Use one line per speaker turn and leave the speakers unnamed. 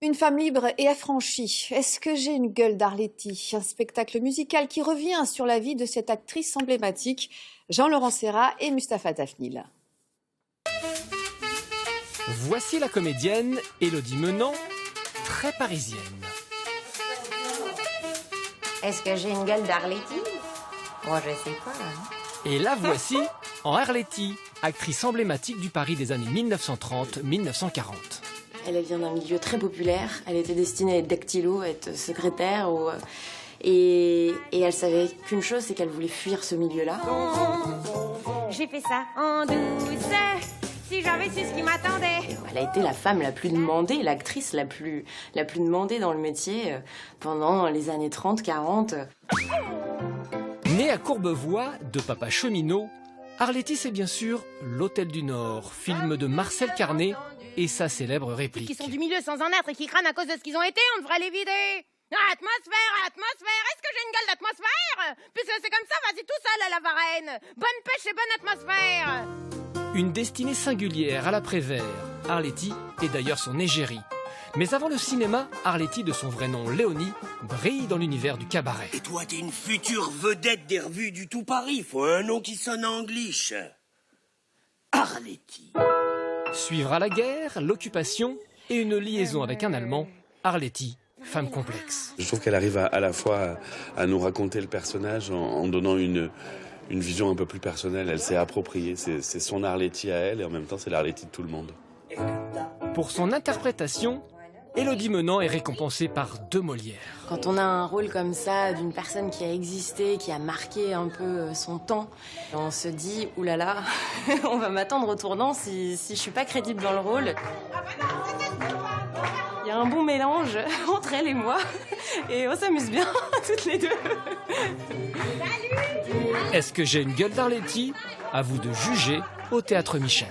Une femme libre et affranchie. Est-ce que j'ai une gueule d'Arletty? Un spectacle musical qui revient sur la vie de cette actrice emblématique, Jean-Laurent Serra et Mustapha Tafnil.
Voici la comédienne Élodie Menant, très parisienne.
Est-ce que j'ai une gueule d'Arletty? Moi, je sais pas.
Et la voici en Arletty, actrice emblématique du Paris des années 1930-1940.
Elle vient d'un milieu très populaire. Elle était destinée à être dactylo, à être secrétaire. Et elle savait qu'une chose, c'est qu'elle voulait fuir ce milieu-là.
J'ai fait ça en douce, si j'avais su ce qui m'attendait.
Elle a été la femme la plus demandée, l'actrice la plus demandée dans le métier pendant les années 30-40.
Née à Courbevoie, de papa cheminot, Arletty, c'est bien sûr L'Hôtel du Nord, film de Marcel Carné et sa célèbre réplique.
Qui sont du milieu sans en être et qui crânent à cause de ce qu'ils ont été, on devrait les vider. Atmosphère, atmosphère, est-ce que j'ai une gueule d'atmosphère? Puisque c'est comme ça, vas-y tout seul à la Varenne. Bonne pêche et bonne atmosphère.
Une destinée singulière à l'après-vert, Arletty est d'ailleurs son égérie. Mais avant le cinéma, Arletty, de son vrai nom Léonie, brille dans l'univers du cabaret.
Et toi, t'es une future vedette des revues du tout Paris. Faut un nom qui sonne anglish. Arletty.
Suivra la guerre, l'occupation et une liaison avec un Allemand, Arletty, femme complexe.
Je trouve qu'elle arrive à la fois à nous raconter le personnage en donnant une vision un peu plus personnelle. Elle s'est appropriée, c'est son Arletty à elle et en même temps c'est l'Arletty de tout le monde.
Pour son interprétation, Élodie Menant est récompensée par 2 Molières.
Quand on a un rôle comme ça, d'une personne qui a existé, qui a marqué un peu son temps, on se dit, oulala, on va m'attendre au tournant si je suis pas crédible dans le rôle. Il y a un bon mélange entre elle et moi, et on s'amuse bien, toutes les deux.
Est-ce que j'ai une gueule d'Arletty? À vous de juger au Théâtre Michel.